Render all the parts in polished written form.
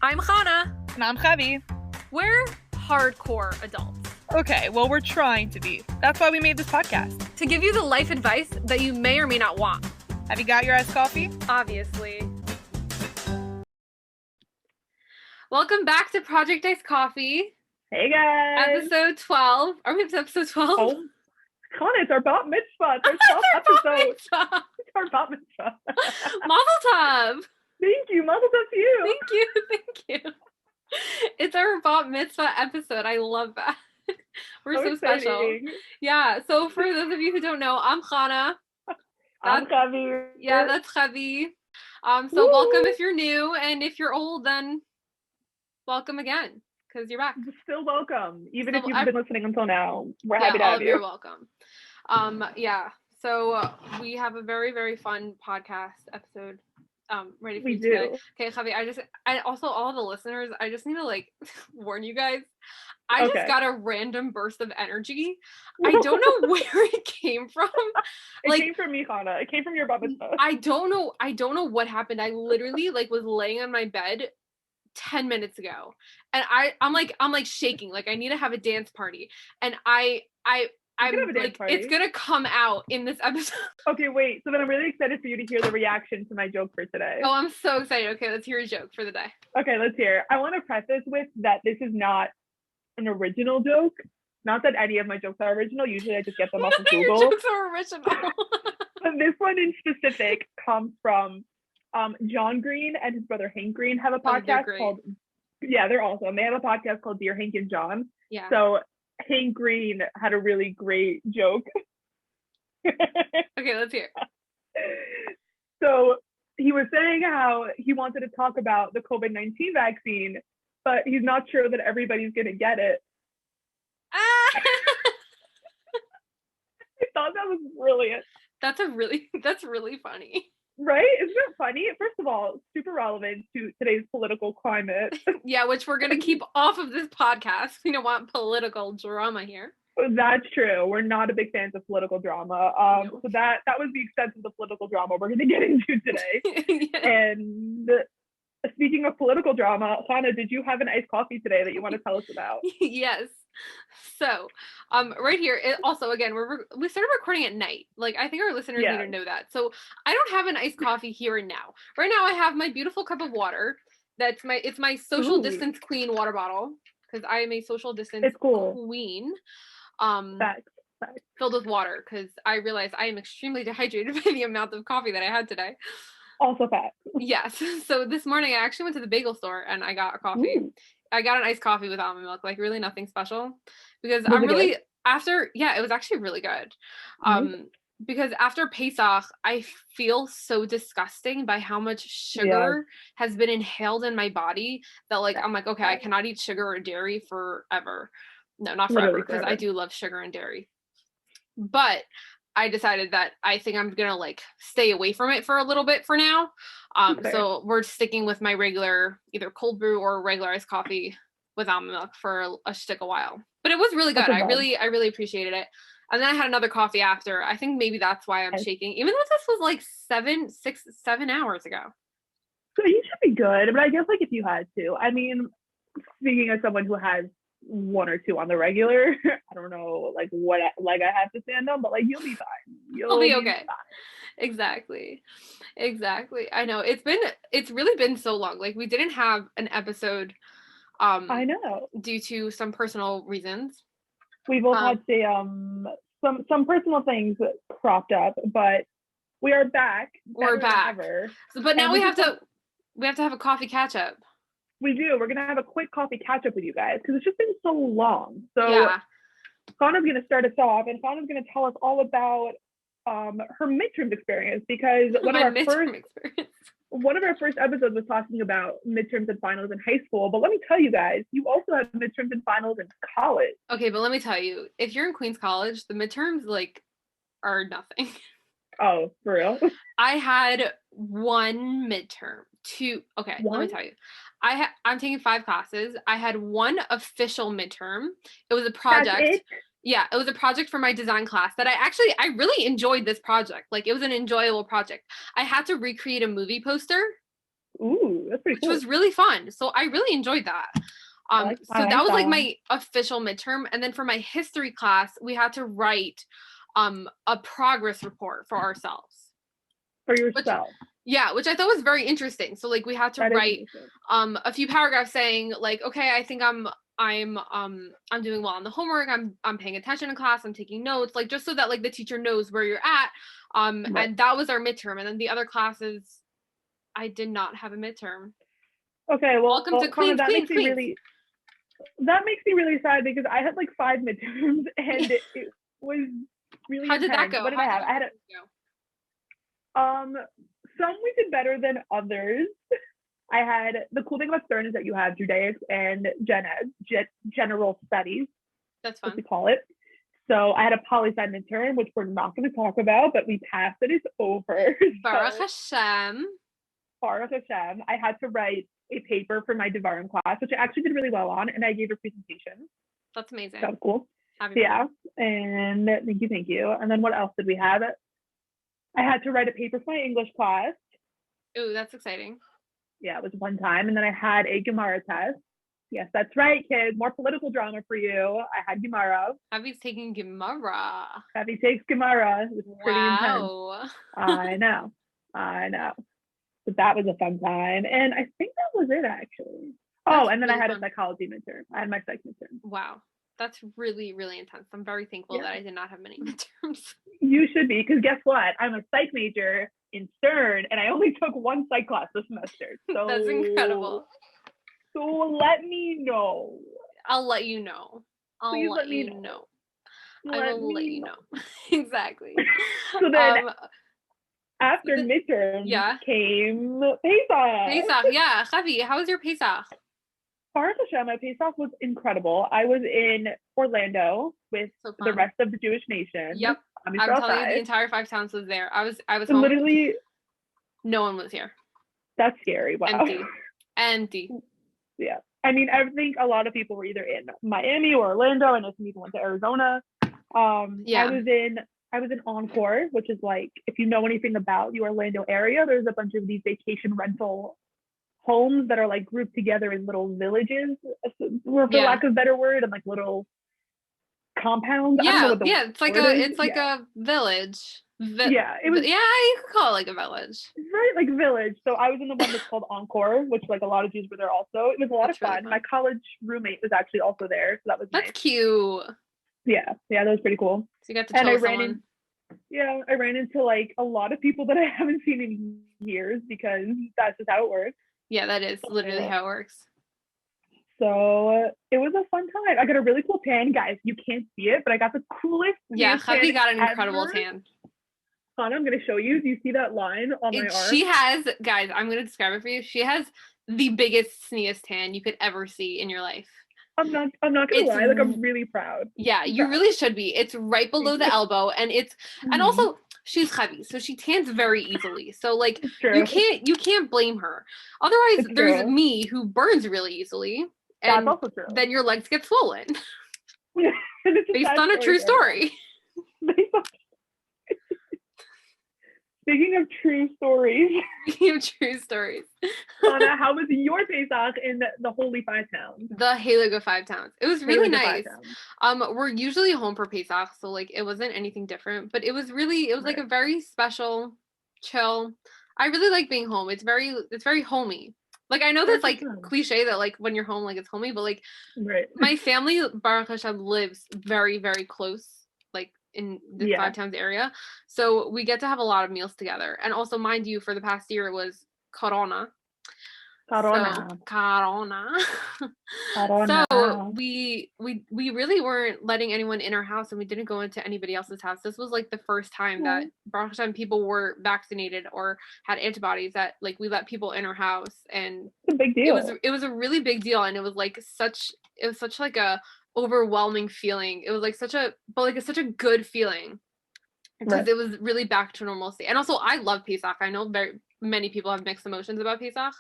I'm Hana. And I'm Chevi. We're hardcore adults. Okay, well, we're trying to be. That's why we made this podcast. To give you the life advice that you may or may not want. Have you got your iced coffee? Obviously. Welcome back to Project Iced Coffee. Hey, guys. Episode 12. Are we up to episode 12? Oh, Hana, it's our bat mitzvah. There's 12 episodes. It's our bat mitzvah. Mazel tov. Thank you. Mazel tov to you. Thank you. It's our bat mitzvah episode. I love that. We're so special. Yeah, so for those of you who don't know, I'm Hana. I'm Chevi. Yeah, that's Chevi. So welcome if you're new, and if you're old, then welcome again, because you're back. Still welcome, even if you've been listening until now. We're happy to all have of you. You're welcome. So we have a very, very fun podcast episode ready for you today. Okay, Chevi, I also, all the listeners, I just need to warn you guys. I just got a random burst of energy. I don't know where it came from. It came from me, Hana. It came from your bat mitzvah. I don't know what happened. I literally was laying on my bed 10 minutes ago, and I'm shaking. I need to have a dance party, and I'm like, it's gonna come out in this episode. Okay, wait. So then I'm really excited for you to hear the reaction to my joke for today. Oh, I'm so excited. Okay, let's hear a joke for the day. Okay, let's hear. I want to preface with that this is not an original joke. Not that any of my jokes are original. Usually I just get them off of Google. Your jokes are original. But this one in specific comes from John Green and his brother Hank Green have a podcast called, they're awesome. They have a podcast called Dear Hank and John. Yeah. So Hank Green had a really great joke. Okay, let's hear. So he was saying how he wanted to talk about the COVID-19 vaccine, but he's not sure that everybody's going to get it. I thought that was brilliant. That's really funny. Right? Isn't it funny? First of all, super relevant to today's political climate. Yeah, which we're going to keep off of this podcast. We don't want political drama here. That's true. We're not a big fans of political drama. No. So that was the extent of the political drama we're going to get into today. Yeah. And speaking of political drama, Hana, did you have an iced coffee today that you want to tell us about? Yes. So, right here, also, again, we started recording at night. I think our listeners need to know that. So I don't have an iced coffee here and now. Right now, I have my beautiful cup of water. It's my social distance queen water bottle, because I am a social distance queen. Facts. Filled with water, because I realize I am extremely dehydrated by the amount of coffee that I had today. Also facts. Yes. So this morning, I actually went to the bagel store and I got a coffee. Ooh. I got an iced coffee with almond milk, really nothing special, because it was actually really good. Because after Pesach, I feel so disgusting by how much sugar has been inhaled in my body that I'm like, okay, I cannot eat sugar or dairy forever. No, not forever, because I do love sugar and dairy. But I decided that I think I'm gonna stay away from it for a little bit for now. So we're sticking with my regular either cold brew or regular iced coffee with almond milk for a while. But it was really good. I really appreciated it. And then I had another coffee after. I think maybe that's why I'm shaking, even though this was 7 hours ago. So you should be good. But I guess if you had to, I mean, speaking as someone who has one or two on the regular, I don't know what I have to stand on, but you'll be fine. You'll be okay. Exactly. I know it's really been so long. We didn't have an episode. I know, due to some personal reasons. We both had some personal things cropped up, but we are back. We're back. But now we have to have a coffee catch up. We do. We're gonna have a quick coffee catch up with you guys because it's just been so long. So Hana's gonna start us off, and Hana's gonna tell us all about her midterm experience, because one of our first episodes was talking about midterms and finals in high school. But let me tell you guys, you also have midterms and finals in college. Okay, but let me tell you, if you're in Queens College, the midterms are nothing. Oh, for real? I had one midterm. Let me tell you. I'm taking 5 classes. I had one official midterm. It was a project. That's it? Yeah, it was a project for my design class that I really enjoyed this project. It was an enjoyable project. I had to recreate a movie poster. Ooh, that's pretty which cool. was really fun. So I really enjoyed that. So that was like my official midterm. And then for my history class, we had to write a progress report for ourselves. For yourself. Which I thought was very interesting. So like we had to write a few paragraphs saying like, okay, I think I'm doing well on the homework. I'm paying attention in class. I'm taking notes, like just so that like the teacher knows where you're at. And that was our midterm. And then the other classes, I did not have a midterm. Okay, well, welcome to Queens. That makes me really sad because I had like 5 midterms and it was really How did that go? What did I have? I had some we did better than others. I had, the cool thing about Stern is that you have Judaics and Gen Ed, general studies. That's fun. What we call it. So I had a poli-sci midterm, which we're not going to talk about, but we passed it. It's over. Baruch Hashem. Baruch Hashem. I had to write a paper for my Devarim class, which I actually did really well on, and I gave a presentation. That's amazing. That was cool. Yeah, and thank you. And then what else did we have? I had to write a paper for my English class. Ooh, that's exciting. Yeah, it was one time. And then I had a Gemara test. Yes, that's right, kids. More political drama for you. I had Gemara. Abby's taking Gemara. Abby takes Gemara. It was pretty intense. I know. But that was a fun time. And I think that was it, actually. That's and then really I had a psychology midterm. I had my psych midterm. Wow. That's really, really intense. I'm very thankful that I did not have many midterms. You should be, because guess what? I'm a psych major in Stern, and I only took 1 psych class this semester. So that's incredible. So let me know. I'll let you know. Please let me know. I will let you know. Exactly. So then after midterm came Pesach. Pesach, yeah. Chevi, how was your Pesach? Baruch Hashem, my Pesach was incredible. I was in Orlando with the rest of the Jewish nation. Yep. I'm telling you, the entire 5 towns was there. I was home. Literally, no one was here. That's scary. Wow. Empty. Yeah. I mean, I think a lot of people were either in Miami or Orlando. I know some people went to Arizona. I was in Encore, which is like, if you know anything about the Orlando area, there's a bunch of these vacation rental homes that are like grouped together in little villages, for lack of a better word, and like little compounds. It's like a village. It was. Yeah, you could call it like a village. Right, like village. So I was in the one that's called Encore, which like a lot of Jews were there also. It was a lot of fun. Really fun. My college roommate was actually also there, so that was nice. That's cute. Yeah, that was pretty cool. So you got to chill with someone. I ran into like a lot of people that I haven't seen in years because that's just how it works. Yeah, that is literally how it works. So it was a fun time. I got a really cool tan, guys. You can't see it, but I got the coolest. Yeah, Chevi got an incredible tan. Hana, I'm going to show you. Do you see that line on my arm? She has, guys, I'm going to describe it for you. She has the biggest, sneezest tan you could ever see in your life. I'm not going to lie. Like, I'm really proud. Yeah, you really should be. It's right below the elbow, and it's, and also, she's heavy, so she tans very easily. So like, you can't blame her. Otherwise, there's me who burns really easily, and that's also true. Then your legs get swollen. Based on a true story. Speaking of true stories. Hana, how was your Pesach in the Holy 5 Towns? The Heilige 5 Towns. It was really nice. We're usually home for Pesach, so like it wasn't anything different, but it was like a very special, chill. I really like being home. It's very homey. Like I know that's like cliche that like when you're home, like it's homey, but like my family, Baruch Hashem, lives very, very close, like in the 5 Towns area. So we get to have a lot of meals together. And also, mind you, for the past year, it was Corona. So we really weren't letting anyone in our house, and we didn't go into anybody else's house. This was like the first time that Baruch Hashem people were vaccinated or had antibodies that like we let people in our house, and it's a big deal. It was a really big deal, and it was such like a overwhelming feeling. It was like such a good feeling because it was really back to normalcy. And also, I love Pesach. I know very many people have mixed emotions about Pesach.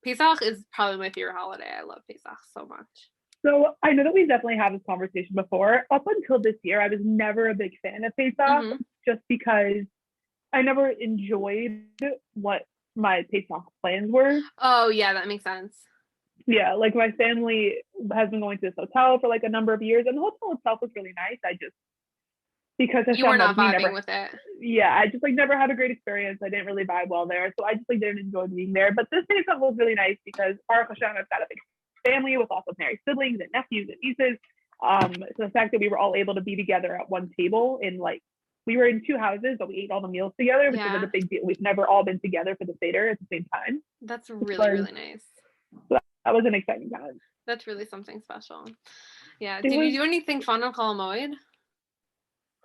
Pesach is probably my favorite holiday. I love Pesach so much. So I know that we definitely had this conversation before. Up until this year, I was never a big fan of Pesach, just because I never enjoyed what my Pesach plans were. Oh yeah, that makes sense. Yeah, like my family has been going to this hotel for like a number of years, and the hotel itself was really nice. I just because You were Hashem not loves me, vibing never. with it. Yeah, I just like never had a great experience. I didn't really vibe well there, so I just like didn't enjoy being there. But this Pesach was really nice because Baruch Hashem, I've got a big family with lots of married siblings and nephews and nieces. So the fact that we were all able to be together at one table in like we were in two houses, but we ate all the meals together, which is like a big deal. We've never all been together for the Seder at the same time. That's really nice. So that was an exciting time. That's really something special. Yeah. Did you do anything fun on Chol Hamoed?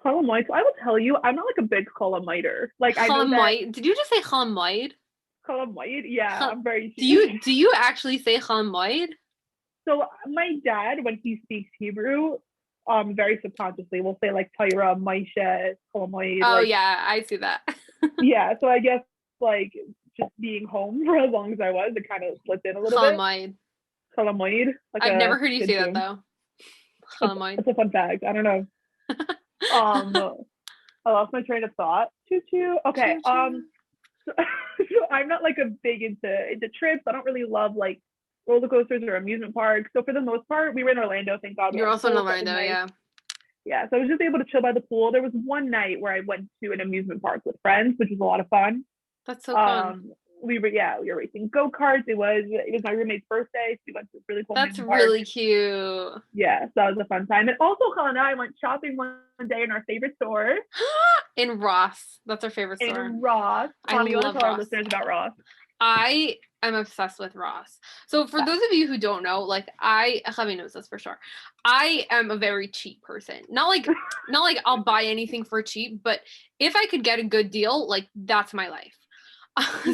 Chol Hamoed. So I will tell you, I'm not like a big Chol Hamoeder. Like I know that. Did you just say Chol Hamoed? Chol Hamoed? Yeah, I'm very. Do you actually say Chol Hamoed? So my dad, when he speaks Hebrew, very subconsciously will say like Torah, Maisha, Chol Hamoed. Oh yeah, I see that. Yeah, so I guess like just being home for as long as I was, it kind of slipped in a little bit. Chol Hamoed. Like I've never heard you say that though. Chol Hamoed. That's a fun fact. I don't know. I lost my train of thought. Choo-choo. Okay. So I'm not like a big into trips. I don't really love like roller coasters or amusement parks. So for the most part, we were in Orlando. Thank God. You're also in Orlando, nice. Yeah. Yeah. So I was just able to chill by the pool. There was one night where I went to an amusement park with friends, which was a lot of fun. That's so fun. We were racing go-karts. It was my roommate's birthday, so we went to a really cool. That's really cute. Yeah, so that was a fun time. And also Colin and I went shopping one day in our favorite store. In Ross. That's our favorite store. In Ross. Connie, you want to tell our listeners about Ross? I am obsessed with Ross. So for those of you who don't know, like Javi knows this for sure. I am a very cheap person. Not like I'll buy anything for cheap, but if I could get a good deal, like that's my life.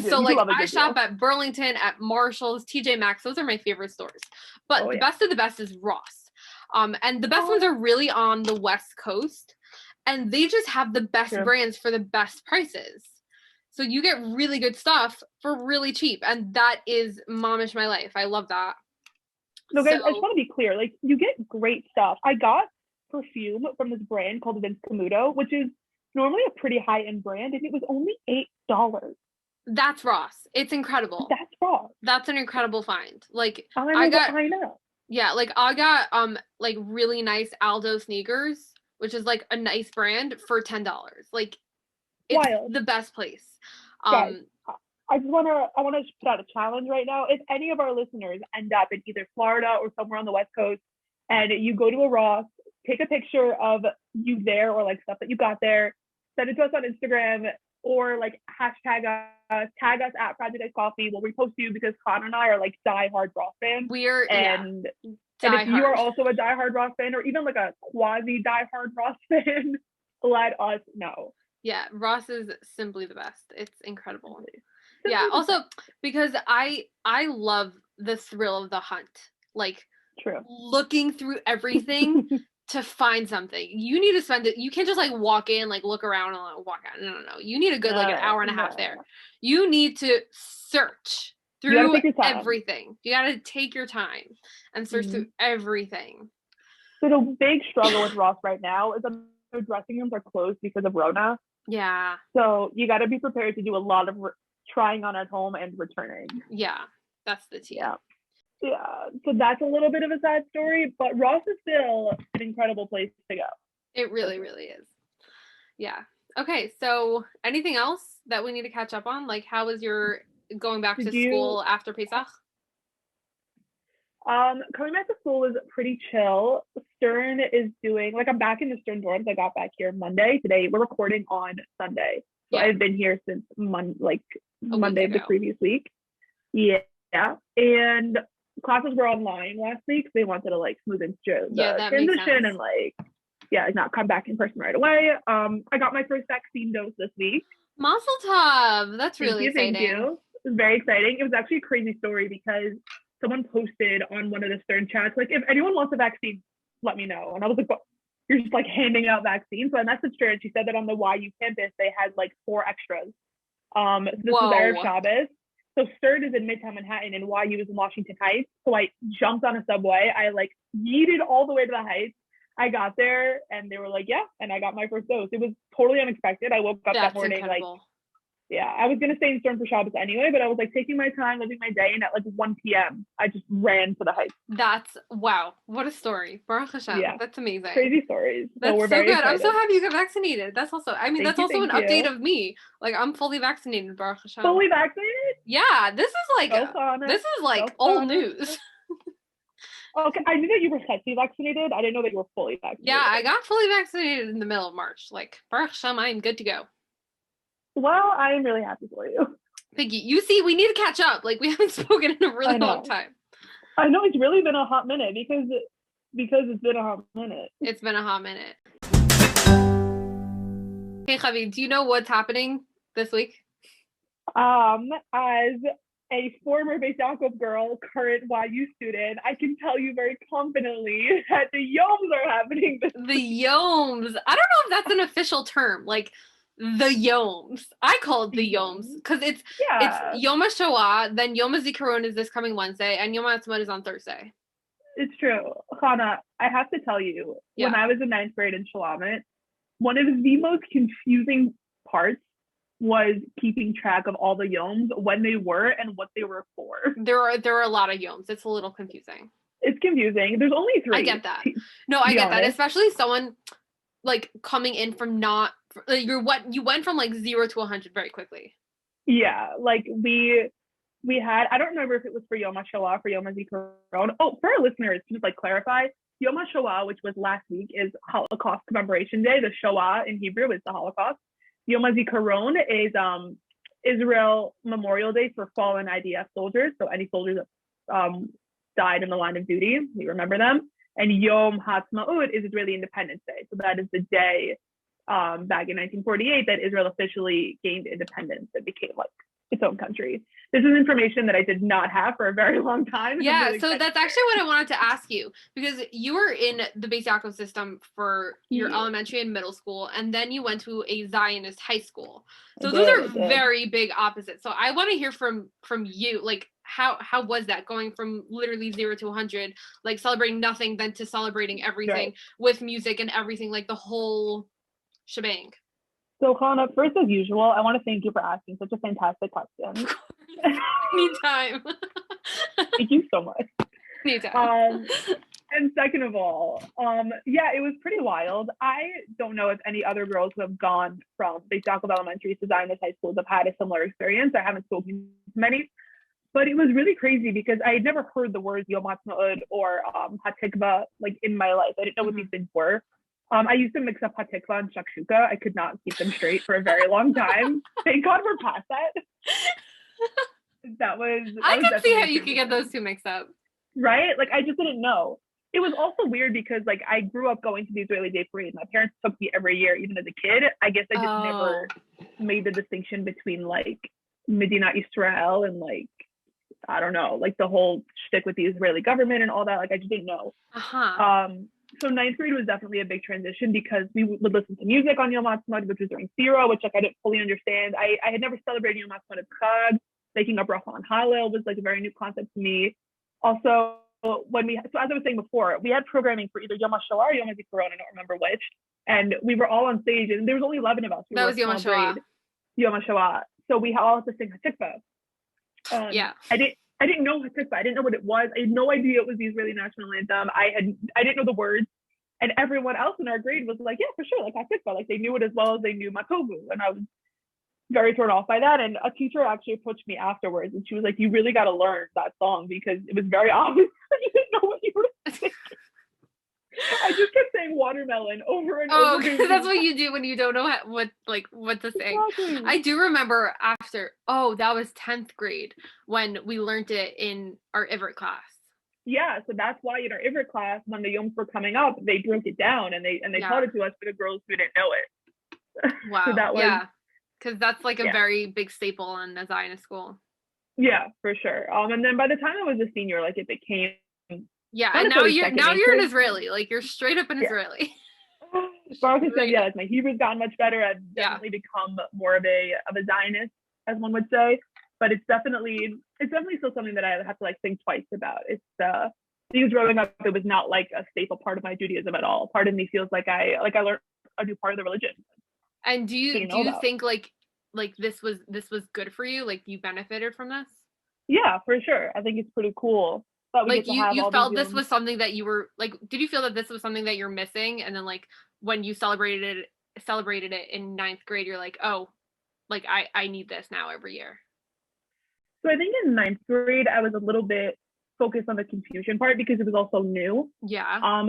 So like I shop at Burlington, at Marshall's, TJ Maxx. Those are my favorite stores. But the best of the best is Ross. And the best ones are really on the West Coast. And they just have the best brands for the best prices. So you get really good stuff for really cheap. And that is momish my life. I love that. No, guys, I just want to be clear. Like, you get great stuff. I got perfume from this brand called Vince Camuto, which is normally a pretty high-end brand. And it was only $8. That's Ross. It's incredible. That's Ross. That's an incredible find. Like I know. Yeah, like I got like really nice Aldo sneakers, which is like a nice brand for $10. Like it's the best place. Guys, I want to put out a challenge right now. If any of our listeners end up in either Florida or somewhere on the West Coast and you go to a Ross, take a picture of you there or like stuff that you got there, send it to us on Instagram, or like hashtag us, tag us at Project Ice Coffee. We'll repost you because Connor and I are like diehard Ross fans. And if you are also a diehard Ross fan, or even like a quazi diehard Ross fan, let us know. Yeah, Ross is simply the best. It's incredible. Yeah, also because I love the thrill of the hunt. Like looking through everything to find something. You need to spend it. You can't just like walk in, like look around and like, walk out. No. You need a good like an hour and a half there. You need to search through everything. You got to take your time and search through everything. So the big struggle with Ross right now is that their dressing rooms are closed because of Rona. Yeah. So you got to be prepared to do a lot of trying on at home and returning. Yeah, that's the tea. Yeah, so that's a little bit of a sad story, but Ross is still an incredible place to go. It really, really is. Yeah. Okay, so anything else that we need to catch up on? Like, how was your going back to school after Pesach? Coming back to school was pretty chill. Stern is doing, like, I'm back in the Stern dorms. I got back here Monday. Today, we're recording on Sunday. So I've been here since Monday of the previous week. Yeah. And classes were online last week. So they wanted to like smooth into the transition and like not come back in person right away. I got my first vaccine dose this week. Mazel tov. That's really exciting. Thank you. It was very exciting. It was actually a crazy story because someone posted on one of the Stern chats, like, if anyone wants a vaccine, let me know. And I was like, you're just like handing out vaccines. So I messaged her and she said that on the YU campus, they had like 4 extras. So this was Erev Shabbos. So Stern is in Midtown Manhattan and YU is in Washington Heights. So I jumped on a subway. I like yeeted all the way to the Heights. I got there and they were like, yeah. And I got my first dose. It was totally unexpected. I woke up that morning incredible. Like Yeah, I was gonna stay in Stern for Shabbos anyway, but I was like taking my time, living my day, and at like 1 p.m. I just ran to the hike. That's wow, what a story. Baruch Hashem. Yeah, That's amazing. crazy stories. So That's we're so very good. excited. I'm so happy you got vaccinated. That's also, I mean, Thank that's you, also an thank update you. of me. Like, I'm fully vaccinated, Baruch Hashem. Fully vaccinated? Yeah, this is like old news. Okay, I knew that you were sexy vaccinated. I didn't know that you were fully vaccinated. Yeah, I got fully vaccinated in the middle of March. Like, Baruch Hashem, I'm good to go. Well, I am really happy for you. Thank you. You see, we need to catch up. Like, we haven't spoken in a really long time. I know, it's really been a hot minute because it's been a hot minute. It's been a hot minute. Hey, Chevi, do you know what's happening this week? As a former Bais Yaakov girl, current YU student, I can tell you very confidently that the Yoms are happening this week. The Yoms. I don't know if that's an official term. Like, the Yoms. I call it the Yoms because it's Yom HaShoah, then Yom HaZikaron is this coming Wednesday, and Yom HaAtzmaut is on Thursday. It's true. Hana, I have to tell you, when I was in 9th grade in Charlap, one of the most confusing parts was keeping track of all the Yoms, when they were and what they were for. There are a lot of Yoms. It's a little confusing. It's confusing. There's only 3. I get that. No, I get that. Especially someone like coming in from you went from like 0 to 100 very quickly. Yeah, like we had, I don't remember if it was for Yom HaShoah, for Yom HaZikaron. Oh, for our listeners, to just like clarify, Yom HaShoah, which was last week, is Holocaust Commemoration Day. The Shoah in Hebrew is the Holocaust. Yom HaZikaron is Israel Memorial Day for fallen IDF soldiers. So any soldiers that died in the line of duty, we remember them. And Yom HaAtzmaut is Israeli Independence Day. So that is the day back in 1948 that Israel officially gained independence and became like its own country. This is information that I did not have for a very long time. Yeah, really so that's actually what I wanted to ask you, because you were in the Bais Yaakov system for your elementary and middle school, and then you went to a Zionist high school. So those are very big opposites. So I want to hear from you, like how was that going from literally 0 to 100, like celebrating nothing, then to celebrating everything with music and everything, like the whole shebang. So Hana, first as usual, I want to thank you for asking such a fantastic question. Anytime. Thank you so much. Anytime. And second of all, yeah, it was pretty wild. I don't know if any other girls who have gone from Bais Yaakov Elementary to Zionist high schools have had a similar experience. I haven't spoken to many, but it was really crazy because I had never heard the words Yom HaAtzmaut or Hatikva like in my life. I didn't know what these things were. I used to mix up Hatikva and Shakshuka. I could not keep them straight for a very long time. Thank God we're past that. I can see how you could get those two mixed up. Right? Like, I just didn't know. It was also weird because, like, I grew up going to the Israeli Day Parade. My parents took me every year, even as a kid. I guess I just never made the distinction between, like, Medina Israel and, like, I don't know, like, the whole shtick with the Israeli government and all that. Like, I just didn't know. So 9th grade was definitely a big transition because we would listen to music on Yom HaAtzmaut, which was during Sira, which like I didn't fully understand. I had never celebrated Yom HaAtzmaut as Chag. Making a bracha on Hallel was like a very new concept to me. Also, so as I was saying before, we had programming for either Yom HaShoah or Yom HaZikaron, I don't remember which. And we were all on stage, and there was only 11 of us. That was Yom HaShoah. Yom HaShoah. So we all had to sing Hatikva. Yeah. I didn't know Hatikva. I didn't know what it was. I had no idea it was the Israeli national anthem. I didn't know the words. And everyone else in our grade was like, yeah, for sure, like Hatikva. Like they knew it as well as they knew Matovu. And I was very thrown off by that. And a teacher actually approached me afterwards and she was like, you really got to learn that song because it was very obvious that you didn't know what you were saying. I just kept saying watermelon over and over. Oh, that's what you do when you don't know what to sing. Exactly. I do remember after, that was 10th grade when we learned it in our Ivrit class. Yeah, so that's why in our Ivrit class, when the Yoms were coming up, they broke it down and they taught it to us for the girls who didn't know it. Wow. So that was, because that's like a very big staple in a Zionist school. Yeah, for sure. And then by the time I was a senior, like it became. Yeah, and now you're an Israeli, like you're straight up an Israeli. Baruch Hashem, yeah, like my Hebrew's gotten much better. I've definitely become more of a Zionist, as one would say. But it's definitely still something that I have to like think twice about. It's because growing up, it was not like a staple part of my Judaism at all. Part of me feels like I learned a new part of the religion. And do you think like like this was good for you, like you benefited from this? Yeah, for sure. I think it's pretty cool that we Like get to have you all felt these this was something that you were like, did you feel that this was something that you're missing, and then like when you celebrated it in ninth grade, you're like, oh, like I need this now every year? So I think in ninth grade, I was a little bit focused on the confusion part because it was also new. Yeah.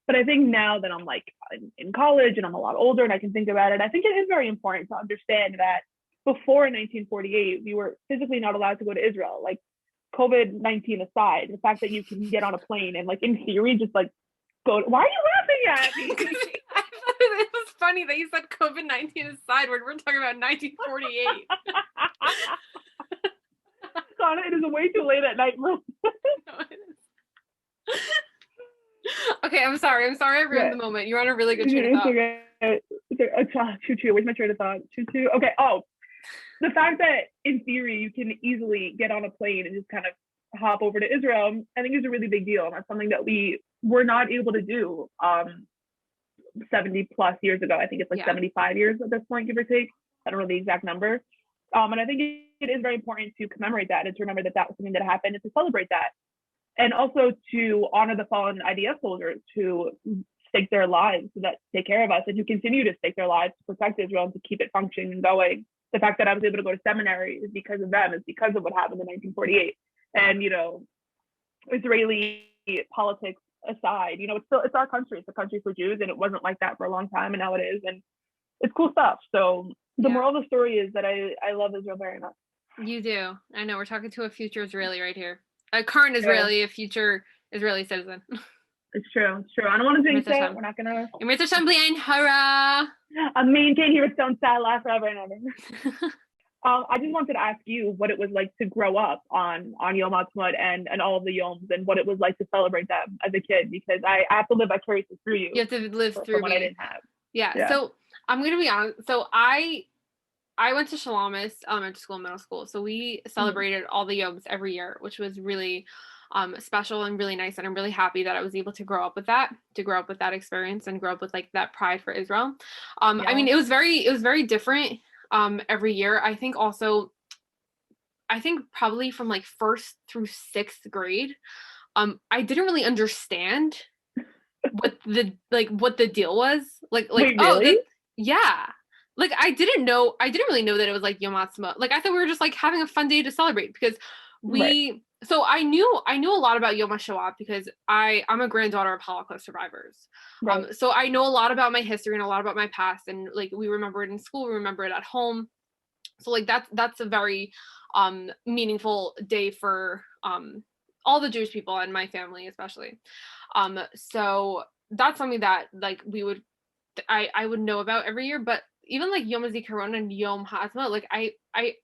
But I think now that I'm like in college and I'm a lot older and I can think about it, I think it is very important to understand that before 1948, we were physically not allowed to go to Israel. Like COVID-19 aside, the fact that you can get on a plane and like in theory just like go. Why are you laughing at me? I thought it was funny that you said COVID-19 aside when we're talking about 1948. Donna, it is way too late at night. No, it is. Okay, I'm sorry I ruined the moment. You're on a really good train of thought. Okay. Choo-choo, where's my train of thought? Choo-choo. Okay, the fact that in theory you can easily get on a plane and just kind of hop over to Israel, I think is a really big deal. And that's something that we were not able to do 70 plus years ago. I think it's like 75 years at this point, give or take. I don't know the exact number. And I think it is very important to commemorate that and to remember that that was something that happened and to celebrate that. And also to honor the fallen IDF soldiers who stake their lives to take care of us and who continue to stake their lives to protect Israel and to keep it functioning and going. The fact that I was able to go to seminary is because of them, is because of what happened in 1948. And, you know, Israeli politics aside, you know, it's our country. It's a country for Jews, and it wasn't like that for a long time, and now it is. And it's cool stuff. So the moral of the story is that I love Israel very much. You do. I know. We're talking to a future Israeli right here. A current Israeli, a future Israeli citizen. It's true. It's true. I don't want to jinx it. We're not going to. I'm maintain here at Stone Style forever and ever. I just wanted to ask you what it was like to grow up on Yom Ha'atzmaut and all of the Yoms, and what it was like to celebrate them as a kid, because I have to live vicariously through you. You have to live through what me. I didn't have. Yeah. So I'm going to be honest. So I went to Shalamis elementary school and middle school. So we celebrated all the Yoms every year, which was really special and really nice. And I'm really happy that I was able to grow up with that experience and grow up with like that pride for Israel. I mean, it was very different every year. I think probably from like 1st through 6th grade, I didn't really understand what the deal was. Like, wait, really? Yeah. Like I didn't really know that it was like Yom Ha'atzmaut. Like I thought we were just like having a fun day to celebrate, because so I knew a lot about Yom HaShoah because I'm a granddaughter of Holocaust survivors. Right. So I know a lot about my history and a lot about my past, and like we remember it in school, we remember it at home. So like that's a very meaningful day for all the Jewish people and my family especially. So that's something that like I would know about every year. But even like Yom HaZikaron and Yom Ha'atzmaut, like I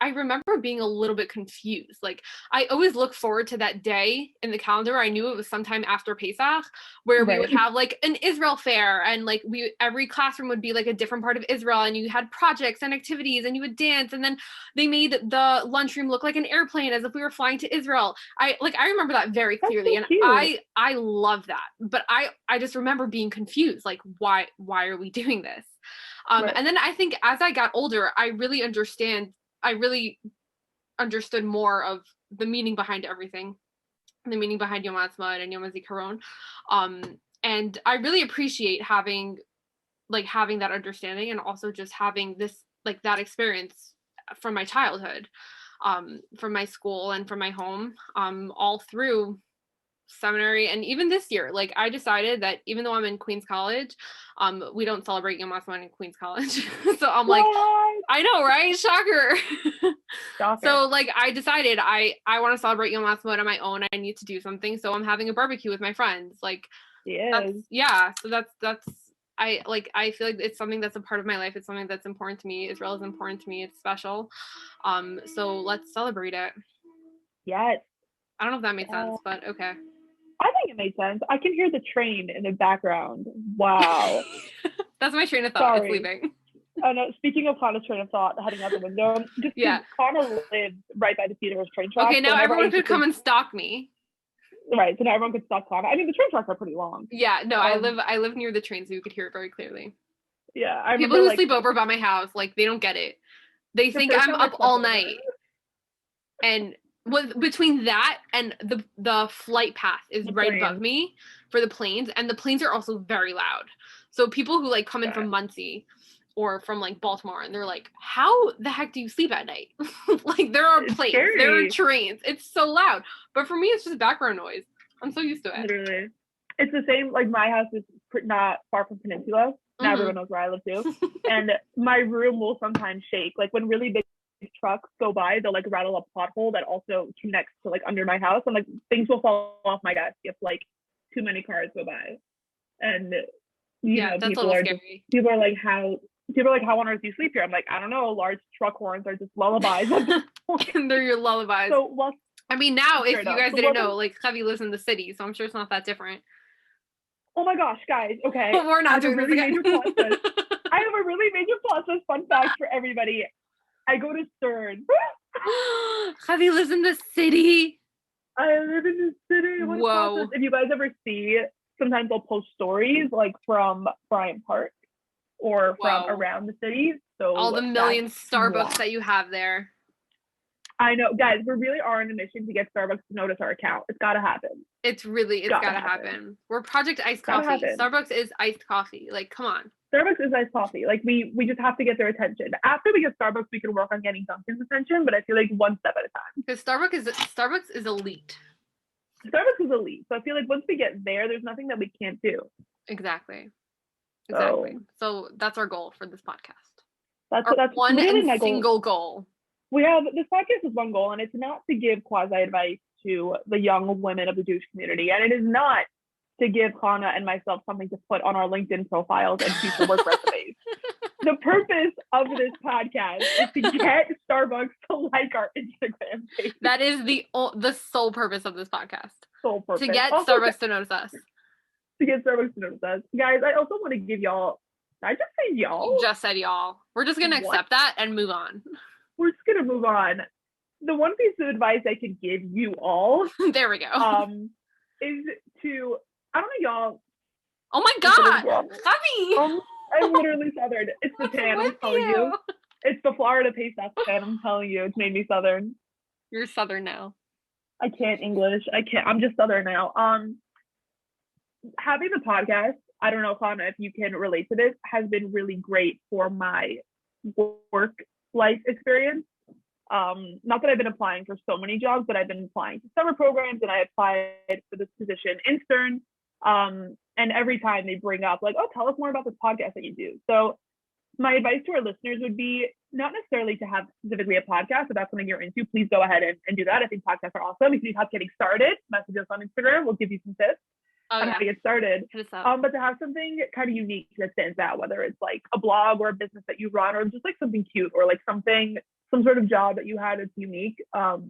remember being a little bit confused. Like I always look forward to that day in the calendar. I knew it was sometime after Pesach, where we would have like an Israel fair, and like every classroom would be like a different part of Israel, and you had projects and activities, and you would dance, and then they made the lunchroom look like an airplane as if we were flying to Israel. I remember that very clearly, and I love that. But I just remember being confused, like why are we doing this? And then I think as I got older, I really understood more of the meaning behind everything, the meaning behind Yom Ha'atzmaut and Yom HaZikaron. And I really appreciate having that understanding, and also just having this, like that experience from my childhood, from my school and from my home, all through seminary. And even this year, like I decided that even though I'm in Queens College, we don't celebrate Yom Ha'atzmaut in Queens College. So I'm like, I know, right? Shocker. So like I decided I want to celebrate Yom Ha'atzmaut on my own. I need to do something. So I'm having a barbecue with my friends. Like, so that's I feel like it's something that's a part of my life. It's something that's important to me. Israel is important to me. It's special. So let's celebrate it. Yes. I don't know if that made sense, but okay. I think it made sense. I can hear the train in the background. Wow. That's my train of thought. Sorry. It's leaving. Oh no, speaking of Hana's train of thought, heading out the window, just Hana lives right by the Peter's train tracks. Okay, now so everyone could come and stalk me. Right, so now everyone could stalk Hana. I mean, the train tracks are pretty long. Yeah, no, I live near the train, so you could hear it very clearly. Yeah, I people who sleep over by my house, like they don't get it. They think I'm up all night. And between that and the flight path is right above me for the planes, and the planes are also very loud. So people who like come in from Muncie or from like Baltimore, and they're like, how the heck do you sleep at night? Like there are planes, there are trains. It's so loud. But for me, it's just background noise. I'm so used to it. Literally. It's the same, like my house is not far from Peninsula. Now everyone knows where I live too. And my room will sometimes shake. Like when really big trucks go by, they'll like rattle a pothole that also connects to like under my house, and like things will fall off my desk if like too many cars go by. And you know, people are like, how on earth do you sleep here? I'm like, I don't know, large truck horns are just lullabies. And they're your lullabies. So well, I mean, now if you guys didn't know, like Chevi lives in the city, so I'm sure it's not that different. Oh my gosh, guys. Okay. But we're not doing really major plot twist. I have a really major plot twist fun fact for everybody. I go to Stern. Chevi lives in the city. I live in the city. Whoa. If you guys ever see, sometimes I'll post stories like from Bryant Park or from around the city. So all the million Starbucks that you have there. I know, guys, we really are on a mission to get Starbucks to notice our account. It's got to happen. It's gotta happen. We're Project Iced Coffee. Starbucks is iced coffee. Like, come on. Starbucks is iced coffee. Like, we just have to get their attention. After we get Starbucks, we can work on getting Dunkin's attention, but I feel like one step at a time. Because Starbucks is elite. Starbucks is elite. So I feel like once we get there, there's nothing that we can't do. Exactly. So that's our goal for this podcast. That's one really and single goal. We have, this podcast is one goal, and it's not to give quazi advice to the young women of the Jewish community, and it is not to give Hana and myself something to put on our LinkedIn profiles and future work resumes. The purpose of this podcast is to get Starbucks to like our Instagram page. That is the sole purpose of this podcast. Sole purpose. To get Starbucks to notice us. To get Starbucks to notice us. Guys, I also want to give y'all, did I just say y'all? You just said y'all. We're just going to accept that and move on. We're just going to move on. The one piece of advice I could give you all. There we go. Is to, I don't know, y'all. Oh my God. Chevi. I'm literally Southern. It's the tan, I'm telling you. It's the Florida Pesach tan, I'm telling you. It's made me Southern. You're Southern now. I can't English. I'm just Southern now. Having the podcast, I don't know, Hana, if you can relate to this, has been really great for my work life experience. Not that I've been applying for so many jobs, but I've been applying to summer programs, and I applied for this position in Stern. And every time they bring up like, oh, tell us more about this podcast that you do. So my advice to our listeners would be not necessarily to have specifically a podcast. If that's something you're into, please go ahead and do that. I think podcasts are awesome. If you need help getting started, message us on Instagram. We'll give you some tips on how to get started. But to have something kind of unique that stands out, whether it's like a blog or a business that you run, or just like something cute, or like some sort of job that you had that's unique. The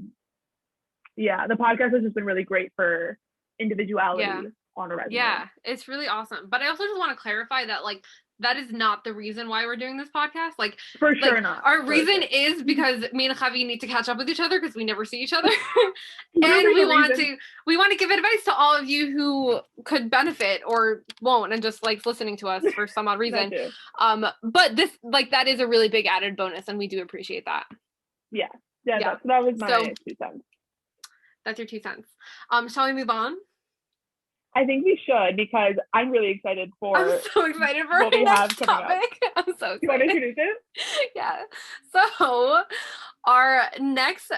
podcast has just been really great for individuality on a resume. Yeah, it's really awesome. But I also just want to clarify that like that is not the reason why we're doing this podcast. Like for sure not. Our reason is because me and Chevi need to catch up with each other because we never see each other. And we want to give advice to all of you who could benefit or won't and just like listening to us for some odd reason. But this that is a really big added bonus, and we do appreciate that. Yeah. That was my 2 cents. That's your 2 cents. Shall we move on? I think we should, because I'm really excited for. I'm so excited for what we have coming up. I'm so excited. You want to introduce it? Yeah. So our next,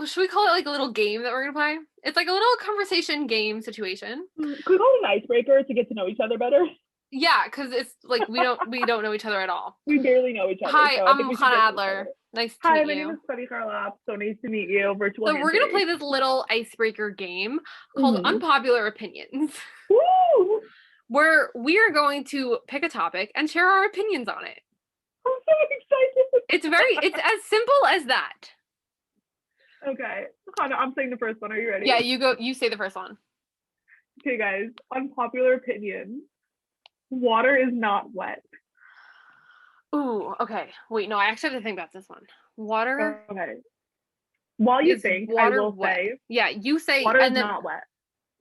should we call it like a little game that we're gonna play? It's like a little conversation game situation. Could we call it an icebreaker to get to know each other better? Yeah, because it's like we don't know each other at all. We barely know each other. Hi, so I'm Hana Adler. Nice to meet you. Hi, my name is Charlap. So nice to meet you. Virtual. So we're gonna play this little icebreaker game called Unpopular Opinions. Woo! Where we are going to pick a topic and share our opinions on it. I'm so excited. It's as simple as that. Okay. Hana, I'm saying the first one. Are you ready? Yeah, you say the first one. Okay, guys. Unpopular opinion. Water is not wet. Ooh, okay. Wait, no, I actually have to think about this one. Water. Okay. While you think, I will say. Yeah, you say. Water is not wet.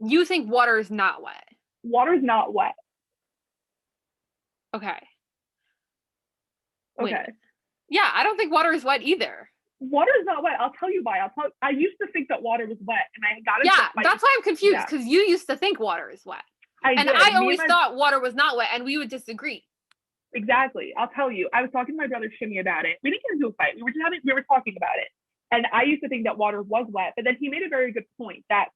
You think water is not wet. Water is not wet. Okay. Okay. Yeah, I don't think water is wet either. Water is not wet. I'll tell you why. I used to think that water was wet, and I got into that's why I'm confused, because you used to think water is wet. I always thought water was not wet, and we would disagree. Exactly. I'll tell you. I was talking to my brother Shimmy about it. We didn't get into a fight. We were talking about it. And I used to think that water was wet, but then he made a very good point that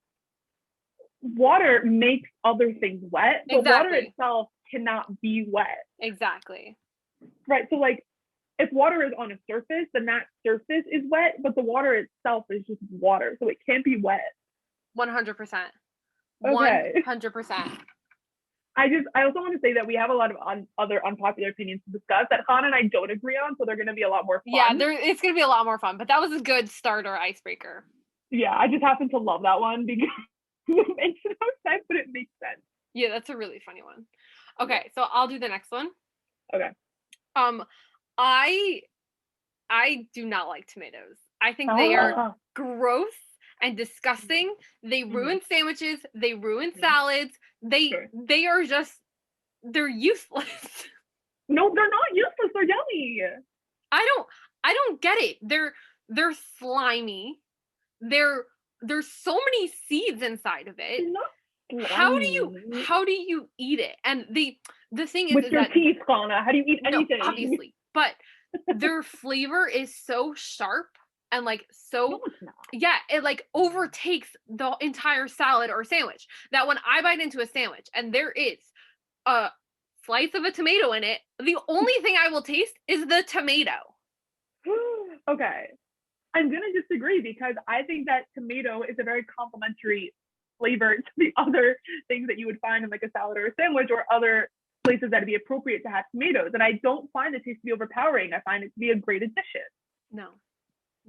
water makes other things wet, but water itself cannot be wet. Exactly. Right. So like, if water is on a surface, then that surface is wet, but the water itself is just water, so it can't be wet. 100%. Okay. 100%. I also want to say that we have a lot of other unpopular opinions to discuss that Hana and I don't agree on, so they're going to be a lot more fun. Yeah, it's going to be a lot more fun, but that was a good starter icebreaker. Yeah, I just happen to love that one because it makes no sense, but it makes sense. Yeah, that's a really funny one. Okay, so I'll do the next one. Okay. I do not like tomatoes. I think they are gross and disgusting. They ruin sandwiches. They ruin salads. They are just, they're useless. No, they're not useless. They're yummy. I don't get it. They're slimy. There's so many seeds inside of it. How do you eat it? And the thing is, with your teeth, Hana. How do you eat anything? No, obviously, but their flavor is so sharp and like so it like overtakes the entire salad or sandwich that when I bite into a sandwich and there is a slice of a tomato in it, the only thing I will taste is the tomato. Okay, I'm gonna disagree because I think that tomato is a very complementary flavor to the other things that you would find in like a salad or a sandwich or other places that would be appropriate to have tomatoes. And I don't find the taste to be overpowering. I find it to be a great addition. No.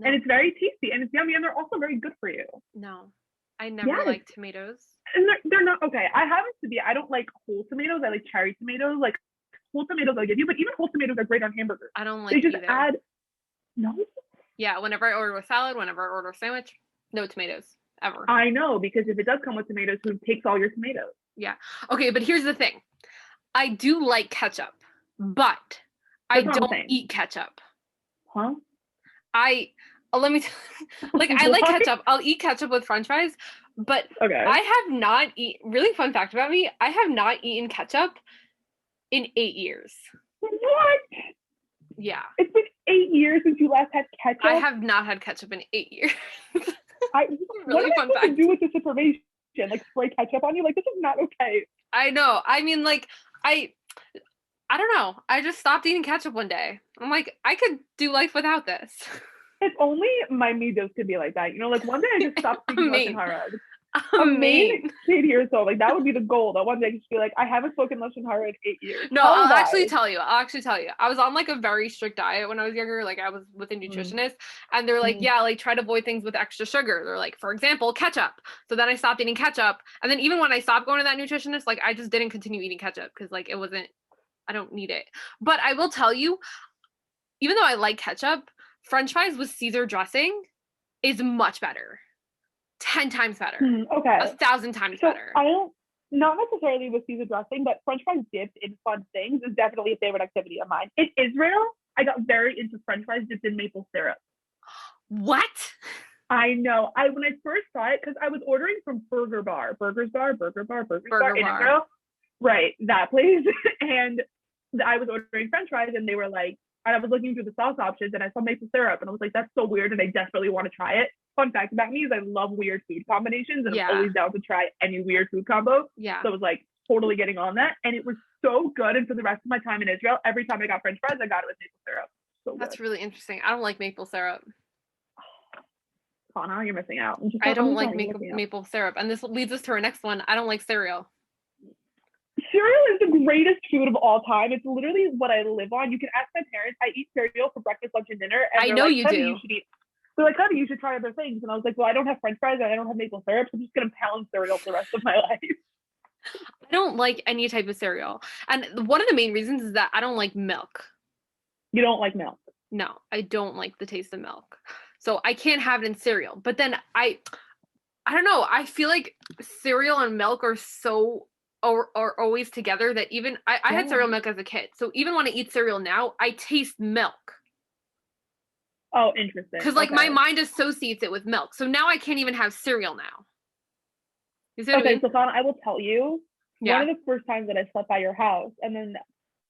And it's very tasty and it's yummy and they're also very good for you. No. I never liked tomatoes. And they're not okay. I don't like whole tomatoes. I like cherry tomatoes. Like whole tomatoes I'll give you, but even whole tomatoes are great on hamburgers. I don't like they just either. add no. Yeah, whenever I order a salad, whenever I order a sandwich, no tomatoes. Ever. I know, because if it does come with tomatoes, who takes all your tomatoes? Yeah. Okay, but here's the thing. I do like ketchup, but I don't eat ketchup. Huh? Let me I like ketchup. I'll eat ketchup with French fries, but I have not really fun fact about me, I have not eaten ketchup in 8 years. What? Yeah. It's been 8 years since you last had ketchup? I have not had ketchup in 8 years. Really what am I supposed to do with this information? Like spray ketchup on you? Like this is not okay. I know. I mean, like I don't know. I just stopped eating ketchup one day. I'm like, I could do life without this. If only my medos could be like that. You know, like one day I just stopped speaking Lashon Hara. Amazing. 8 years old. Like that would be the goal. That one day I just be like, I haven't spoken Lashon Hara in 8 years. No, I'll actually tell you. I was on like a very strict diet when I was younger. Like I was with a nutritionist and they're like, yeah, like try to avoid things with extra sugar. They're like, for example, ketchup. So then I stopped eating ketchup. And then even when I stopped going to that nutritionist, like I just didn't continue eating ketchup because like I don't need it. But I will tell you, even though I like ketchup, French fries with Caesar dressing is much better. 10 times better. Okay. 1,000 times better. I don't, not necessarily with Caesar dressing, but French fries dipped in fun things is definitely a favorite activity of mine. In Israel, I got very into French fries dipped in maple syrup. What? I know. When I first saw it, because I was ordering from Burger Bar in Israel. Right, that place. And I was ordering French fries and they were like, and I was looking through the sauce options and I saw maple syrup and I was like, that's so weird and I desperately want to try it. Fun fact about me is I love weird food combinations and I'm always down to try any weird food combo. Yeah. So I was like totally getting on that and it was so good. And for the rest of my time in Israel, every time I got French fries, I got it with maple syrup. So that's really interesting. I don't like maple syrup. Hana, you're missing out. I don't like maple syrup. And this leads us to our next one. I don't like cereal. Cereal is the greatest food of all time. It's literally what I live on. You can ask my parents. I eat cereal for breakfast, lunch, and dinner. And I know like, you do. They're like, honey, you should try other things. And I was like, well, I don't have French fries and I don't have maple syrup. So I'm just going to pound cereal for the rest of my life. I don't like any type of cereal. And one of the main reasons is that I don't like milk. You don't like milk? No, I don't like the taste of milk. So I can't have it in cereal. But then I don't know. I feel like cereal and milk are so are always together that even I had cereal milk as a kid. So even when I eat cereal now, I taste milk. Oh, interesting. Because like my mind associates it with milk. So now I can't even have cereal now. You see what I mean? So Sana, I will tell you, one of the first times that I slept by your house, and then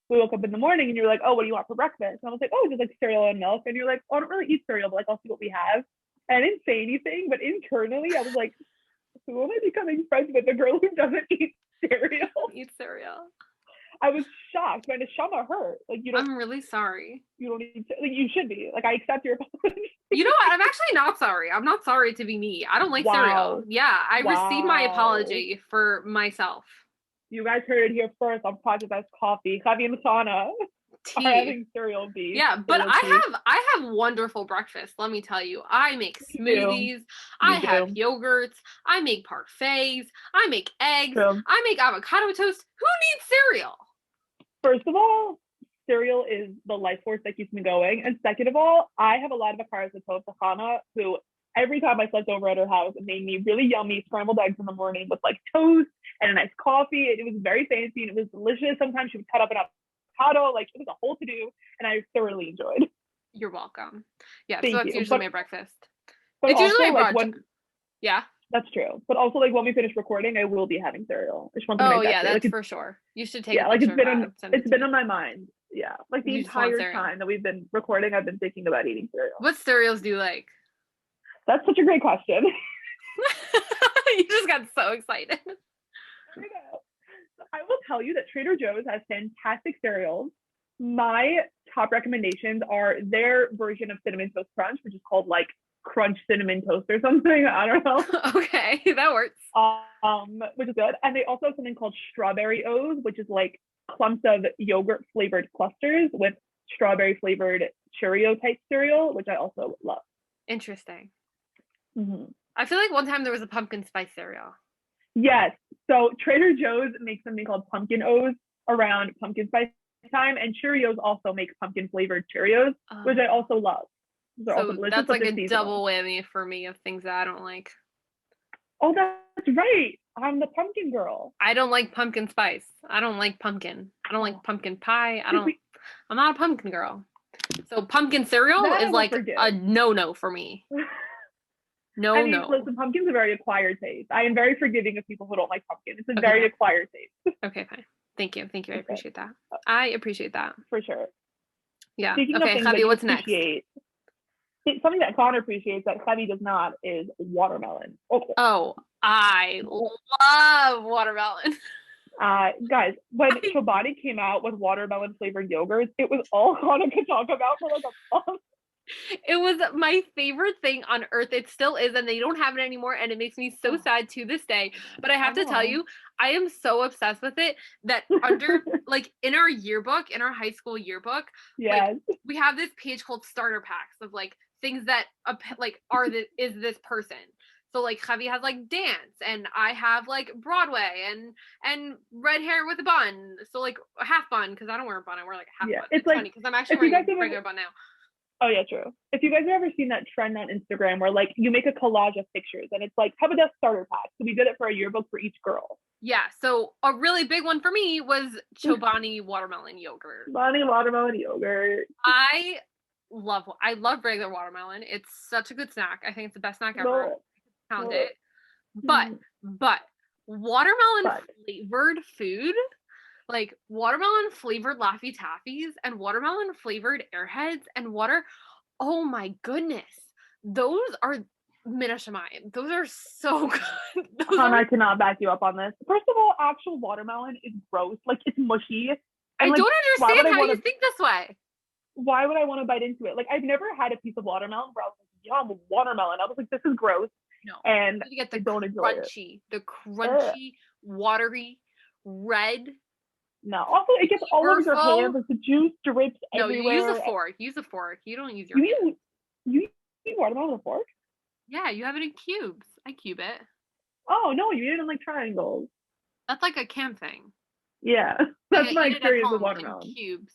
we woke up in the morning and you're like, oh, what do you want for breakfast? And I was like, oh, just like cereal and milk. And you're like, oh, I don't really eat cereal, but like I'll see what we have. And I didn't say anything, but internally I was like, who am I becoming friends with? The girl who doesn't eat cereal. Eat cereal. I was shocked. My neshama hurt. Like you don't. I'm really sorry. You don't need to. Like you should be. Like I accept your apology. You know what? I'm actually not sorry. I'm not sorry to be me. I don't like cereal. Yeah, I received my apology for myself. You guys heard it here first on Project Best Coffee. Javi and Sana are having cereal beef. Yeah, but I have wonderful breakfast. Let me tell you, I make smoothies. I have yogurts. I make parfaits. I make eggs. I make avocado toast. Who needs cereal? First of all, cereal is the life force that keeps me going. And second of all, I have a lot of akaras with Hana who every time I slept over at her house, it made me really yummy scrambled eggs in the morning with like toast and a nice coffee. It was very fancy and it was delicious. Sometimes she would cut up an avocado. Like it was a whole to-do and I thoroughly enjoyed. You're welcome. Yeah, so that's usually my breakfast. But it's usually my brunch. Yeah. That's true. But also, like, when we finish recording, I will be having cereal. I just want to make that that's like, for sure. You should take a picture it's been on my mind. Yeah. Like, the entire time that we've been recording, I've been thinking about eating cereal. What cereals do you like? That's such a great question. You just got so excited. I will tell you that Trader Joe's has fantastic cereals. My top recommendations are their version of Cinnamon Toast Crunch, which is called, like, Crunch Cinnamon Toast or something. I don't know. Okay, that works. Which is good. And they also have something called Strawberry O's, which is like clumps of yogurt flavored clusters with strawberry flavored Cheerio type cereal, which I also love. Interesting. Mm-hmm. I feel like one time there was a pumpkin spice cereal. Yes. So Trader Joe's makes something called Pumpkin O's around pumpkin spice time, and Cheerios also makes pumpkin flavored Cheerios, which I also love. So that's like a double whammy for me of things that I don't like. Oh, that's right. I'm the pumpkin girl. I don't like pumpkin spice. I don't like pumpkin. I don't like pumpkin pie. I'm not a pumpkin girl. So pumpkin cereal is like a no for me. No. Listen, pumpkin's a very acquired taste. I am very forgiving of people who don't like pumpkin. It's a very acquired taste. Okay, fine. Thank you. I appreciate that. I appreciate that. For sure. Yeah. Speaking of things Javi, what's next? Something that Connor appreciates that Javi does not is watermelon. Oh, I love watermelon. Guys, when Chobani came out with watermelon flavored yogurts, it was all Connor could talk about for like a month. It was my favorite thing on earth. It still is, and they don't have it anymore, and it makes me so sad to this day. But I have to tell you, I am so obsessed with it that under like in our yearbook, in our high school yearbook, like, we have this page called starter packs of like things that like is this person. So like Javi has like dance, and I have like Broadway and red hair with a bun. So like a half bun, because I don't wear a bun, I wear like a half bun. It's like, funny because I'm actually wearing a regular bun now. Oh yeah, true. If you guys have ever seen that trend on Instagram where like you make a collage of pictures and it's like, how about that starter pack? So we did it for a yearbook for each girl. Yeah, so a really big one for me was Chobani watermelon yogurt. Chobani watermelon yogurt. I love regular watermelon. It's such a good snack. I think it's the best snack ever. Found it. But watermelon flavored food, like watermelon flavored Laffy Taffies and watermelon flavored Airheads and oh my goodness. Those are Minashamayim. Those are so good. I cannot back you up on this. First of all, actual watermelon is gross. Like, it's mushy. I don't understand how you think this way. Why would I want to bite into it? Like, I've never had a piece of watermelon where I was like, yum, watermelon. I was like, this is gross. No. And you get the crunchy, watery, red. No. Also, it gets all over your hands. Like, the juice drips everywhere. No, use a fork. You don't use your hands. You eat watermelon with a fork? Yeah, you have it in cubes. I cube it. Oh, no, you eat it in, like, triangles. That's like a camp thing. Yeah. That's my experience with watermelon. In cubes.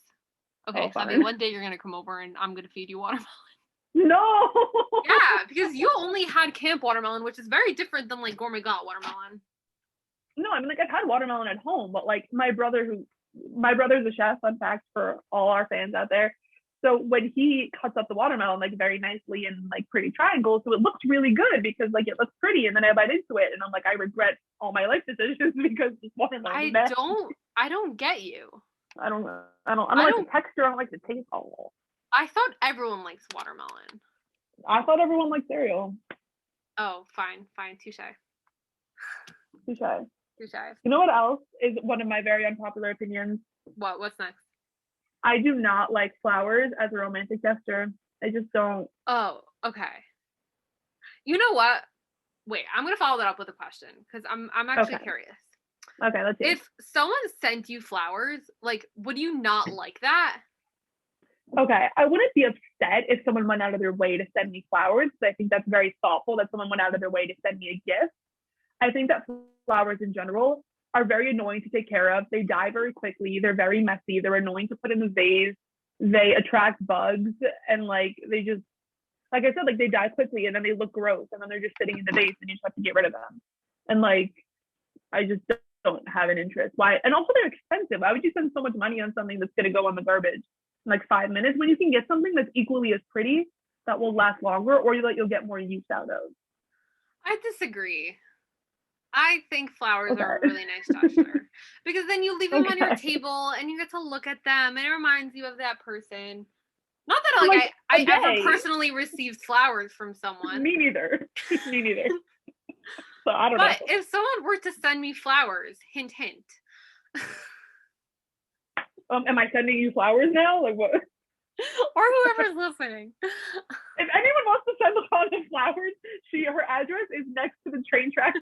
Okay, so one day you're going to come over and I'm going to feed you watermelon. No! Yeah, because you only had camp watermelon, which is very different than, like, gourmet got watermelon. No, I mean, like, I've had watermelon at home, but, like, my brother's a chef, fun fact for all our fans out there. So when he cuts up the watermelon like very nicely in like pretty triangles, so it looks really good because like it looks pretty, and then I bite into it and I'm like, I regret all my life decisions because this watermelon. I don't get you. I don't like the texture. I don't like the taste. I thought everyone likes watermelon. I thought everyone liked cereal. Oh, fine, touche. You know what else is one of my very unpopular opinions? What's next? I do not like flowers as a romantic gesture. I just don't. Oh, okay. You know what? Wait, I'm gonna follow that up with a question because I'm actually curious. Okay, let's see. If someone sent you flowers, like, would you not like that? Okay, I wouldn't be upset if someone went out of their way to send me flowers. I think that's very thoughtful that someone went out of their way to send me a gift. I think that flowers in general are very annoying to take care of. They die very quickly. They're very messy. They're annoying to put in the vase. They attract bugs, and like they just, like I said, like they die quickly and then they look gross and then they're just sitting in the vase and you just have to get rid of them. And like, I just don't have an interest. Why? And also they're expensive. Why would you spend so much money on something that's going to go on the garbage in like 5 minutes when you can get something that's equally as pretty that will last longer, or you'll get more use out of? I disagree. I think flowers are a really nice gesture because then you leave them on your table and you get to look at them and it reminds you of that person. Not that I ever personally received flowers from someone. Me neither. So I don't know. But if someone were to send me flowers, hint. Am I sending you flowers now? Like what? Or whoever's listening. If anyone wants to send Hana flowers, her address is next to the train tracks.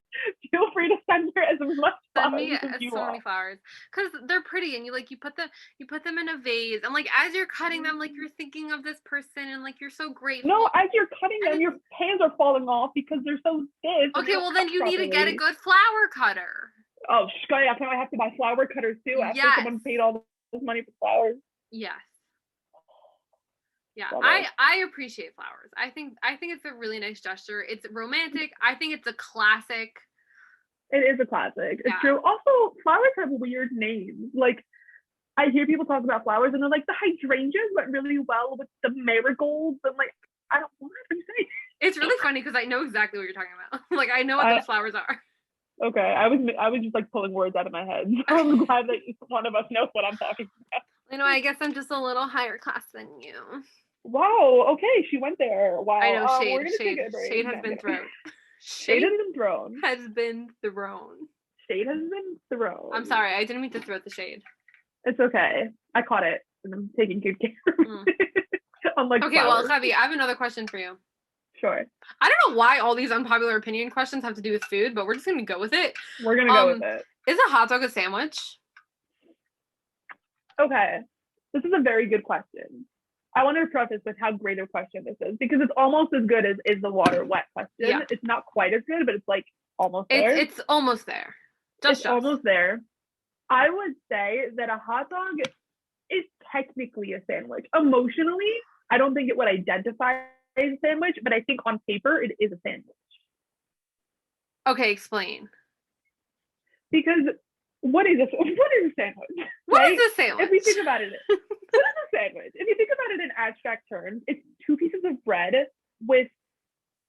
Feel free to send her as much flowers as you want. Many flowers because they're pretty, and you put them in a vase, and like as you're cutting them, like you're thinking of this person, and like you're so grateful. No, as you're cutting them, your hands are falling off because they're so stiff. Okay, well then you need to get a good flower cutter. Oh, yeah, now I have to buy flower cutters too after someone paid all this money for flowers. Yes. Yeah, I appreciate flowers. I think it's a really nice gesture. It's romantic. I think it's a classic. It is a classic. It's true. Also, flowers have weird names. Like, I hear people talk about flowers and they're like, the hydrangeas went really well with the marigolds. And like, I don't know what you say. It's really funny because I know exactly what you're talking about. Like, I know what those flowers are. Okay, I was just like pulling words out of my head. So I'm glad that one of us knows what I'm talking about. You know, I guess I'm just a little higher class than you. Wow. Okay, she went there. Wow. I know. Shade has been thrown. Shade has been thrown. Shade has been thrown. I'm sorry. I didn't mean to throw the shade. It's okay. I caught it, and I'm taking good care of it. Unlike okay. flowers. Well, Chevi, I have another question for you. Sure. I don't know why all these unpopular opinion questions have to do with food, but we're just gonna go with it. We're gonna go with it. Is a hot dog a sandwich? Okay. This is a very good question. I want to preface with how great a question this is because it's almost as good as is the water wet question. Yeah. It's not quite as good, but it's like almost there. It's almost there. Almost there. I would say that a hot dog is technically a sandwich. Emotionally, I don't think it would identify as a sandwich, but I think on paper it is a sandwich. Okay, explain. Because what is a sandwich? What is a sandwich? If we think about it, what is a sandwich? If you think about it in abstract terms, it's 2 pieces of bread with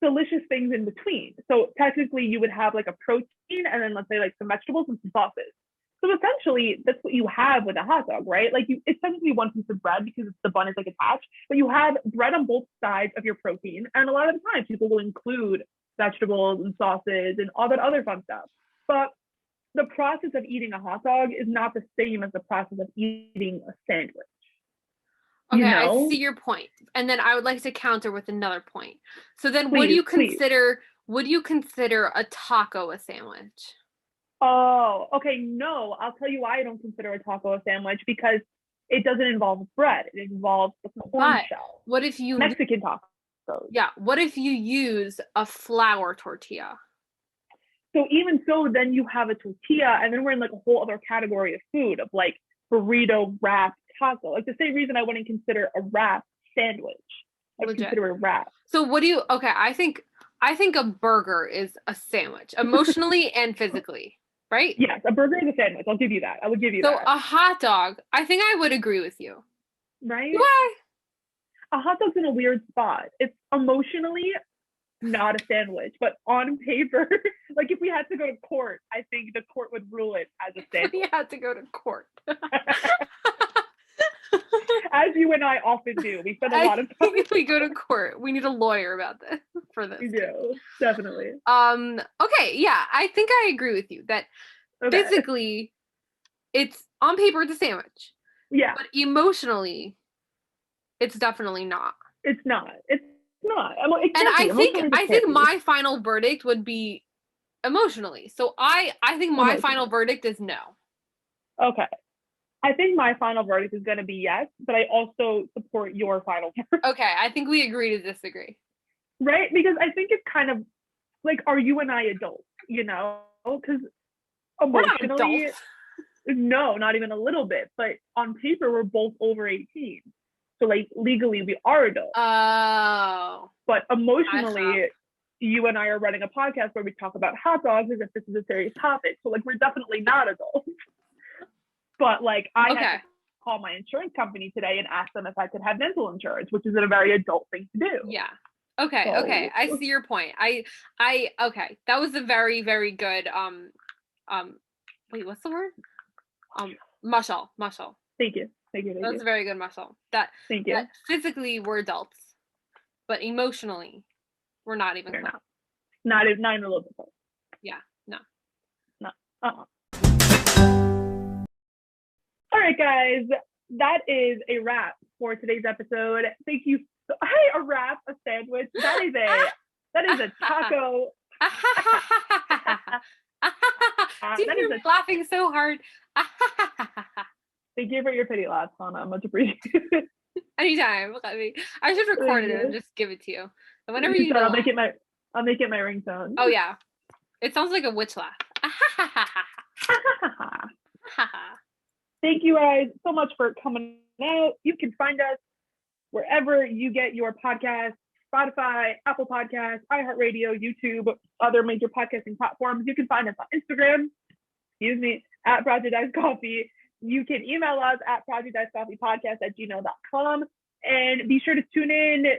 delicious things in between. So technically you would have like a protein and then let's say like some vegetables and some sauces. So essentially that's what you have with a hot dog, right? Like it's technically 1 piece of bread because the bun is like attached, but you have bread on both sides of your protein. And a lot of the time people will include vegetables and sauces and all that other fun stuff. But the process of eating a hot dog is not the same as the process of eating a sandwich. Okay, I see your point. And then I would like to counter with another point. So then would you consider a taco a sandwich? Oh, okay. No, I'll tell you why I don't consider a taco a sandwich because it doesn't involve bread. It involves the corn shell. What if you Mexican tacos? Yeah. What if you use a flour tortilla? So even so, then you have a tortilla, and then we're in like a whole other category of food of like burrito, wrap, taco. Like the same reason I wouldn't consider a wrap sandwich. I would consider a wrap. So what do you? Okay, I think a burger is a sandwich, emotionally and physically, right? Yes, a burger is a sandwich. I'll give you that. I would give you that. So a hot dog, I think I would agree with you. Right? Why? a hot dog's in a weird spot. It's emotionally not a sandwich, but on paper, like if we had to go to court, I think the court would rule it as a sandwich. We had to go to court. As you and I often do. We spend a lot of time. We go to court. We need a lawyer about this for this. We do, definitely. Okay, yeah, I think I agree with you that physically it's on paper it's a sandwich. Yeah. But emotionally, it's definitely not. It's not. It's not. And I think my final verdict would be emotionally. So I think my final verdict is no. Okay. I think my final verdict is going to be yes, but I also support your final verdict. Okay, I think we agree to disagree. Right? Because I think it's kind of like, are you and I adults? You know? Because emotionally, no, not even a little bit. But on paper, we're both over 18. So like legally, we are adults. Oh. But emotionally, you and I are running a podcast where we talk about hot dogs as if this is a serious topic. So like, we're definitely not adults. But like, I had to call my insurance company today and ask them if I could have dental insurance, which is a very adult thing to do. Yeah. Okay. So, okay. I see your point. Okay. That was a very, very good, wait, what's the word? Mashal. Thank you. That's a very good mashal. Thank you. That physically we're adults, but emotionally we're not even close. Not even a little bit close. Yeah. No. All right, guys, that is a wrap for today's episode. Thank you. Hey, a wrap, a sandwich. That is a taco. You're laughing so hard. Thank you for your pity laughs, Hana. Much appreciated. Anytime. I should record it and just give it to you. And whenever you know, I'll make it my ringtone. Oh yeah, it sounds like a witch laugh. Thank you guys so much for coming out. You can find us wherever you get your podcasts: Spotify, Apple Podcasts, iHeartRadio, YouTube, other major podcasting platforms. You can find us on Instagram, at Project Ice Coffee. You can email us at projecticecoffeepodcast@gmail.com. And be sure to tune in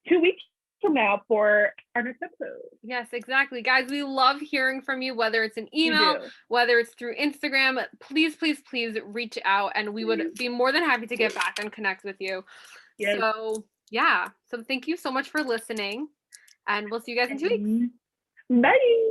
2 weeks from now for our next episode. Yes, exactly. Guys, we love hearing from you, whether it's an email, whether it's through Instagram. Please reach out, and we would be more than happy to get back and connect with you. Yes. So thank you so much for listening, and we'll see you guys in 2 weeks. Bye.